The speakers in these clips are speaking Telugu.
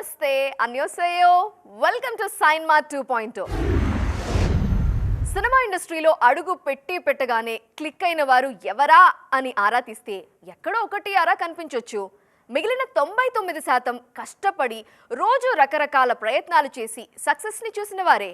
నమస్తే అన్యోసేయో వెల్కమ్ టు సైన్మా 2.0. సినిమా ఇండస్ట్రీలో అడుగు పెట్టగానే క్లిక్ అయిన వారు ఎవరా అని ఆరా తీస్తే ఎక్కడో ఒకటి అరా కనిపించొచ్చు. మిగిలిన 99% కష్టపడి రోజు రకరకాల ప్రయత్నాలు చేసి సక్సెస్ని చూసిన వారే.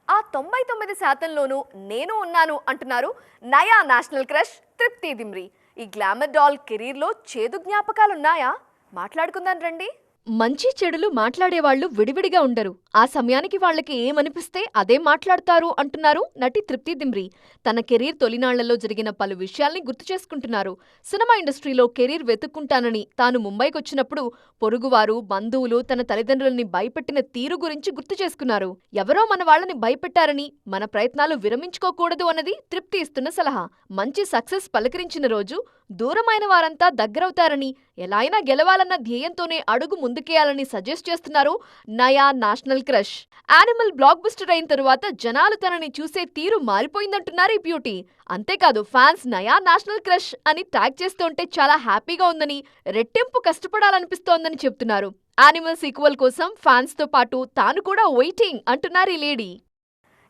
ఆ 99%లోనూ నేను ఉన్నాను అంటున్నారు నయా నేషనల్ క్రష్ తృప్తి దిమ్రీ. ఈ గ్లామర్ డాల్ కెరీర్లో చేదు జ్ఞాపకాలున్నాయా? మాట్లాడుకుందాం రండి. మంచి చెడులు మాట్లాడేవాళ్లు విడివిడిగా ఉండరు. ఆ సమయానికి వాళ్లకి ఏమనిపిస్తే అదే మాట్లాడతారు అంటున్నారు నటి తృప్తి దిమ్రీ. తన కెరీర్ తొలినాళ్లలో జరిగిన పలు విషయాల్ని గుర్తు చేసుకుంటున్నారు. సినిమా ఇండస్ట్రీలో కెరీర్ వెతుక్కుంటానని తాను ముంబైకొచ్చినప్పుడు పొరుగువారు, బంధువులు తన తల్లిదండ్రుల్ని భయపెట్టిన తీరు గురించి గుర్తు చేసుకున్నారు. ఎవరో మన వాళ్లని భయపెట్టారని మన ప్రయత్నాలు విరమించుకోకూడదు అన్నది తృప్తి ఇస్తున్న సలహా. మంచి సక్సెస్ పలకరించిన రోజు దూరమైన వారంతా దగ్గరవుతారని, ఎలా అయినా గెలవాలన్న ధ్యేయంతోనే అడుగు ముందుకేయాలని సజెస్ట్ చేస్తున్నారు నయా national crush. Animal block buster అయిన తరువాత జనాలు తనని చూసే తీరు మారిపోయిందంటున్నారు ఈ బ్యూటీ. అంతేకాదు ఫ్యాన్స్ నయా నేషనల్ క్రష్ అని ట్యాగ్ చేస్తుంటే చాలా హ్యాపీగా ఉందని, రెట్టింపు కష్టపడాలనిపిస్తోందని చెప్తున్నారు. యానిమల్ సీక్వెల్ కోసం ఫ్యాన్స్ తో పాటు తాను కూడా వెయిటింగ్ అంటున్నారు ఈ లేడీ.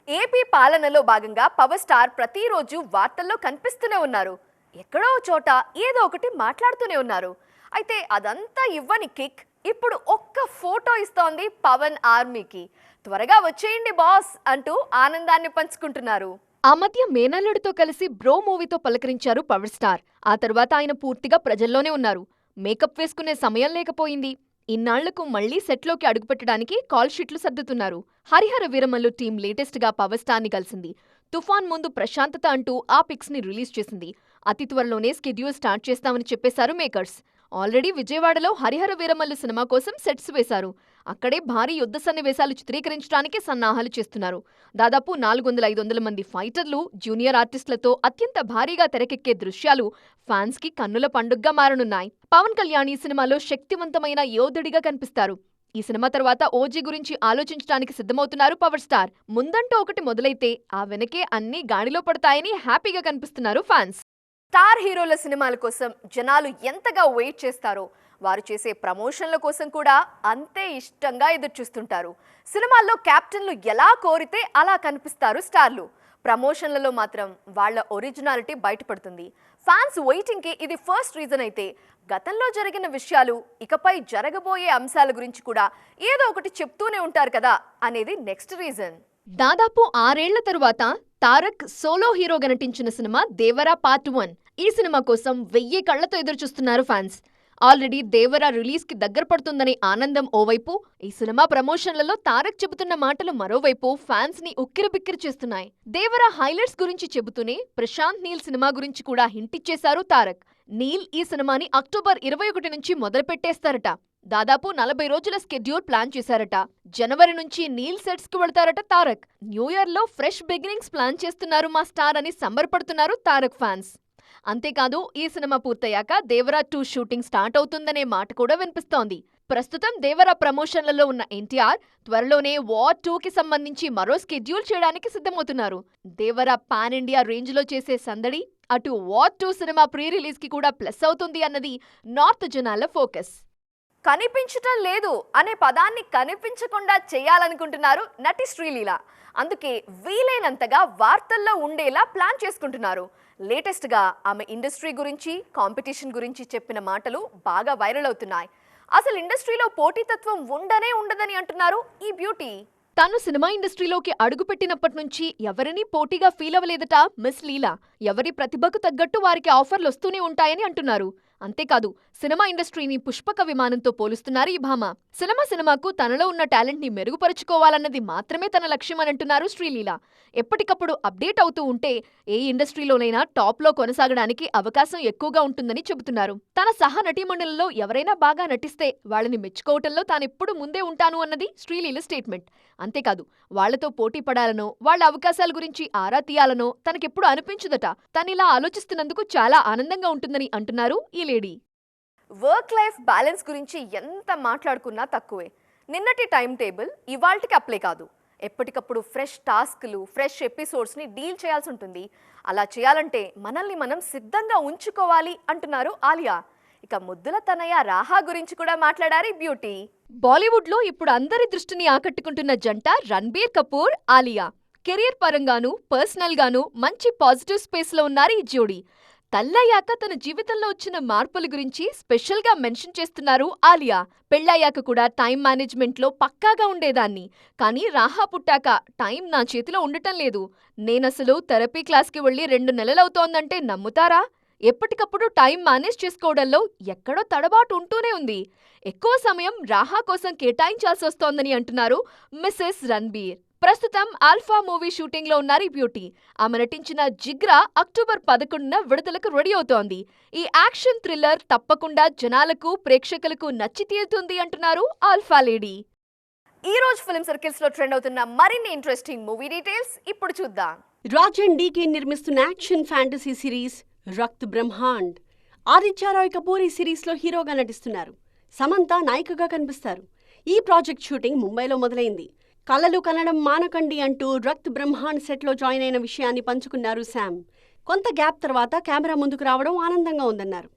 ఏపీ పాలనలో భాగంగా పవర్ స్టార్ ప్రతిరోజు వార్తల్లో కనిపిస్తూనే ఉన్నారు. ఎక్కడో చోట ఏదో ఒకటి మాట్లాడుతూనే ఉన్నారు. అయితే అదంతా ఇవ్వని కిక్ ఇప్పుడు ఒక్క ఫోటో ఇస్తోంది పవన్ ఆర్మీకి. త్వరగా వచ్చేయండి బాస్ అంటూ ఆనందాన్ని పంచుకుంటున్నారు. ఆ మధ్య మేనల్లుడితో కలిసి బ్రో మూవీతో పలకరించారు పవర్ స్టార్. ఆ తర్వాత ఆయన పూర్తిగా ప్రజల్లోనే ఉన్నారు. మేకప్ వేసుకునే సమయం లేకపోయింది. ఇన్నాళ్లకు మళ్లీ సెట్లోకి అడుగుపెట్టడానికి కాల్ షీట్లు సర్దుతున్నారు. హరిహర వీరమల్లు టీం లేటెస్ట్ గా పవర్ స్టార్ ని కలిసింది. తుఫాన్ ముందు ప్రశాంతత అంటూ ఆ పిక్స్ ని రిలీజ్ చేసింది. అతి త్వరలోనే స్కెడ్యూల్ స్టార్ట్ చేస్తామని చెప్పేశారు మేకర్స్. ఆల్రెడీ విజయవాడలో హరిహర వీరమల్లు సినిమా కోసం సెట్స్ వేశారు. అక్కడే భారీ యుద్ధ సన్నివేశాలు చిత్రీకరించడానికి సన్నాహాలు చేస్తున్నారు. దాదాపు 400-500 మంది ఫైటర్లు, జూనియర్ ఆర్టిస్టులతో అత్యంత భారీగా తెరకెక్కే దృశ్యాలు ఫ్యాన్స్ కి కన్నుల పండుగగా మారనున్నాయి. పవన్ కళ్యాణ్ ఈ సినిమాలో శక్తివంతమైన యోధుడిగా కనిపిస్తారు. ఈ సినిమా తర్వాత ఓజీ గురించి ఆలోచించడానికి సిద్ధమవుతున్నారు పవర్ స్టార్. ముందంటూ ఒకటి మొదలైతే ఆ వెనకే అన్నీ గాడిలో పడతాయని హ్యాపీగా కనిపిస్తున్నారు ఫ్యాన్స్. స్టార్ హీరోల సినిమాల కోసం జనాలు ఎంతగా వెయిట్ చేస్తారో వారు చేసే ప్రమోషన్ల కోసం కూడా అంతే ఇష్టంగా ఎదురుచూస్తుంటారు. సినిమాల్లో క్యాప్టెన్లు ఎలా కోరితే అలా కనిపిస్తారు స్టార్లు. ప్రమోషన్లలో మాత్రం వాళ్ల ఒరిజినాలిటీ బయటపడుతుంది. ఫ్యాన్స్ వెయిటింగ్కి ఇది ఫస్ట్ రీజన్ అయితే, గతంలో జరిగిన విషయాలు, ఇకపై జరగబోయే అంశాల గురించి కూడా ఏదో ఒకటి చెప్తూనే ఉంటారు కదా అనేది నెక్స్ట్ రీజన్. దాదాపు 6 ఏళ్ల తరువాత తారక్ సోలో హీరోగా నటించిన సినిమా దేవరా పార్ట్ 1. ఈ సినిమా కోసం 1000 కళ్లతో ఎదురుచూస్తున్నారు ఫ్యాన్స్. ఆల్రెడీ దేవరా రిలీజ్ కి దగ్గర పడుతుందనే ఆనందం ఓవైపు, ఈ సినిమా ప్రమోషన్లలో తారక్ చెబుతున్న మాటలు మరోవైపు ఫ్యాన్స్ ని ఉక్కిరిబిక్కిరి చేస్తున్నాయి. దేవరా హైలైట్స్ గురించి చెబుతూనే ప్రశాంత్ నీల్ సినిమా గురించి కూడా హింటిచ్చేశారు తారక్. నీల్ ఈ సినిమాని అక్టోబర్ 21 నుంచి మొదలుపెట్టేస్తారట. దాదాపు 40 రోజుల స్కెడ్యూల్ ప్లాన్ చేశారట. జనవరి నుంచి నీల్ సెట్స్ కు వెళ్తారట తారక్. న్యూ ఇయర్ లో ఫ్రెష్ బిగినింగ్స్ ప్లాన్ చేస్తున్నారు మా స్టార్ అని సంబరపడుతున్నారు తారక్ ఫ్యాన్స్. అంతేకాదు ఈ సినిమా పూర్తయ్యాక దేవరా 2 షూటింగ్ స్టార్ట్ అవుతుందనే మాట కూడా వినిపిస్తోంది. ప్రస్తుతం దేవరా ప్రమోషన్లలో ఉన్న ఎన్టీఆర్ త్వరలోనే వార్ 2కి సంబంధించి మరో స్కెడ్యూల్ చేయడానికి సిద్ధమవుతున్నారు. దేవరా పాన్ ఇండియా రేంజ్ లో చేసే సందడి అటు వార్ 2 సినిమా ప్రీ రిలీజ్ కి కూడా ప్లస్ అవుతుంది అన్నది నార్త్ జనాల ఫోకస్. కనిపించటం లేదు అనే పదాన్ని కనిపించకుండా చేయాలనుకుంటున్నారు నటి శ్రీలీల. అందుకే వీలైనంతగా వార్తల్లో ఉండేలా ప్లాన్ చేసుకుంటున్నారు. లేటెస్ట్గా ఆమె ఇండస్ట్రీ గురించి, కాంపిటీషన్ గురించి చెప్పిన మాటలు బాగా వైరల్ అవుతున్నాయి. అసలు ఇండస్ట్రీలో పోటీతత్వం ఉండదని అంటున్నారు ఈ బ్యూటీ. తాను సినిమా ఇండస్ట్రీలోకి అడుగుపెట్టినప్పటి నుంచి ఎవరినీ పోటీగా ఫీల్ అవ్వలేదట మిస్ లీలా. ఎవరి ప్రతిభకు తగ్గట్టు వారికి ఆఫర్లు వస్తూనే ఉంటాయని అంటున్నారు. అంతేకాదు సినిమా ఇండస్ట్రీని పుష్పక విమానంతో పోలుస్తున్నారు ఈ భామ. సినిమాకు తనలో ఉన్న టాలెంట్ ని మెరుగుపరుచుకోవాలన్నది మాత్రమే తన లక్ష్యం అని అంటున్నారు శ్రీలీల. ఎప్పటికప్పుడు అప్డేట్ అవుతూ ఉంటే ఏ ఇండస్ట్రీలోనైనా టాప్ లో కొనసాగడానికి అవకాశం ఎక్కువగా ఉంటుందని చెబుతున్నారు. తన సహ నటీమణులలో ఎవరైనా బాగా నటిస్తే వాళ్ళని మెచ్చుకోవటంలో తానెప్పుడు ముందే ఉంటాను అన్నది శ్రీలీల స్టేట్మెంట్. అంతేకాదు వాళ్లతో పోటీ పడాలనో, వాళ్ల అవకాశాల గురించి ఆరా తీయాలనో తనకెప్పుడు అనిపించదట. తనిలా ఆలోచిస్తున్నందుకు చాలా ఆనందంగా ఉంటుందని అంటున్నారు ఈ లేడీ. వర్క్ లైఫ్ బ్యాలెన్స్ గురించి ఎంత మాట్లాడుకున్నా తక్కువే. నిన్నటి టైం టేబుల్ ఇవాల్టికి అప్లై కాదు. ఎప్పటికప్పుడు ఫ్రెష్ టాస్క్లు, ఫ్రెష్ ఎపిసోడ్స్ని డీల్ చేయాల్సి ఉంటుంది. అలా చేయాలంటే మనల్ని మనం సిద్ధంగా ఉంచుకోవాలి అంటున్నారు ఆలియా. ఇక ముద్దుల తనయ రాహా గురించి కూడా మాట్లాడారు ఈ బ్యూటీ. బాలీవుడ్ లో ఇప్పుడు అందరి దృష్టిని ఆకట్టుకుంటున్న జంట రణ్బీర్ కపూర్, ఆలియా. కెరియర్ పరంగాను, పర్సనల్ గాను మంచి పాజిటివ్ స్పేస్ లో ఉన్నారు ఈ జోడీ. తల్లయ్యాక తన జీవితంలో వచ్చిన మార్పుల గురించి స్పెషల్ గా మెన్షన్ చేస్తున్నారు ఆలియా. పెళ్ళయ్యాక కూడా టైం మేనేజ్మెంట్ లో పక్కాగా ఉండేదాన్ని, కానీ రాహా పుట్టాక టైం నా చేతిలో ఉండటం లేదు. నేనసలు థెరపీ క్లాస్కి వెళ్ళి 2 నెలలవుతోందంటే నమ్ముతారా? ఎప్పటికప్పుడు టైం మేనేజ్ చేసుకోవడంలో ఎక్కడో తడబాటు ఉంటూనే ఉంది. ఎక్కువ సమయం రాహా కోసం కేటాయించాల్సొస్తోందని అంటున్నారు మిసెస్ రణ్బీర్. ప్రస్తుతం ఆల్ఫా మూవీ షూటింగ్ లో ఉన్నారు ఈ బ్యూటీ. ఆమె నటించిన జిగ్రా అక్టోబర్ 11న విడుదలకు రెడీ అవుతోంది. ఈ యాక్షన్ థ్రిల్లర్ తప్పకుండా జనాలకు, ప్రేక్షకులకు నచ్చి తీరుతుంది అంటున్నారు ఆల్ఫా లేడీ. ఈ రోజు ఫిల్మ్ సర్కిల్స్ లో ట్రెండ్ అవుతున్న మరిన్ని ఇంట్రెస్టింగ్ మూవీ డీటెయిల్స్ ఇప్పుడు చూద్దాం. రాజన్ డీకే నిర్మిస్తున్న action fantasy series Rakt Brahmand. Aditya Roy Kapoor ఈ సిరీస్లో హీరోగా నటిస్తున్నారు. సమంత నాయికగా కనిపిస్తారు. ఈ ప్రాజెక్ట్ షూటింగ్ ముంబైలో మొదలైంది. కలలు కనడం మానకండి అంటూ రక్త్ బ్రహ్మాండ్ సెట్లో జాయిన్ అయిన విషయాన్ని పంచుకున్నారు శామ్. కొంత గ్యాప్ తర్వాత కెమెరా ముందుకు రావడం ఆనందంగా ఉందన్నారు.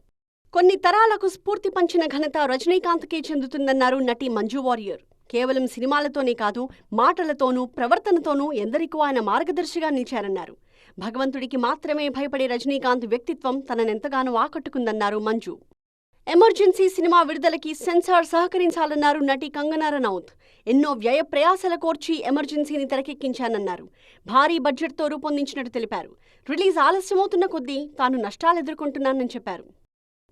కొన్ని తరాలకు స్ఫూర్తి పంచిన ఘనత రజనీకాంత్కే చెందుతుందన్నారు నటి మంజు వారియర్. కేవలం సినిమాలతోనే కాదు, మాటలతోనూ, ప్రవర్తనతోనూ ఎందరికో ఆయన మార్గదర్శిగా నిలిచారన్నారు. భగవంతుడికి మాత్రమే భయపడే రజనీకాంత్ వ్యక్తిత్వం తననెంతగానో ఆకట్టుకుందన్నారు మంజు. ఎమర్జెన్సీ సినిమా విడుదలకి సెన్సార్ సహకరించాలన్నారు నటి కంగనా రనౌత్. ఎన్నో వ్యయ ప్రయాసల కోర్చి ఎమర్జెన్సీని తెరకెక్కించానన్నారు. భారీ బడ్జెట్తో రూపొందించినట్టు తెలిపారు. రిలీజ్ ఆలస్యమవుతున్న కొద్దీ తాను నష్టాలు ఎదుర్కొంటున్నానని చెప్పారు.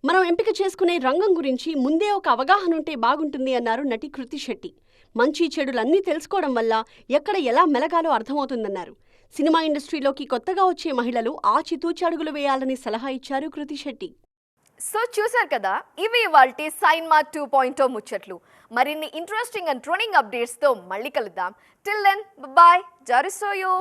మనం ఎంపిక చేసుకునే రంగం గురించి ముందే ఒక అవగాహన ఉంటే బాగుంటుంది అన్నారు నటి కృతి శెట్టి. మంచి చెడులన్నీ తెలుసుకోవడం వల్ల ఎక్కడ ఎలా మెలగాలో అర్థమవుతుందన్నారు. సినిమా ఇండస్ట్రీలోకి కొత్తగా వచ్చే మహిళలు ఆచితూచి అడుగులు వేయాలని సలహా ఇచ్చారు కృతి శెట్టి. సో చూశారు కదా, ఇవి ఇవాల్టి సైన్మా 2.0 ముచ్చట్లు. మరిన్ని ఇంట్రెస్టింగ్ అండ్ ట్రెండింగ్ అప్డేట్స్ తో మళ్ళీ కలుద్దాం. Till then bye, జారిసోయో.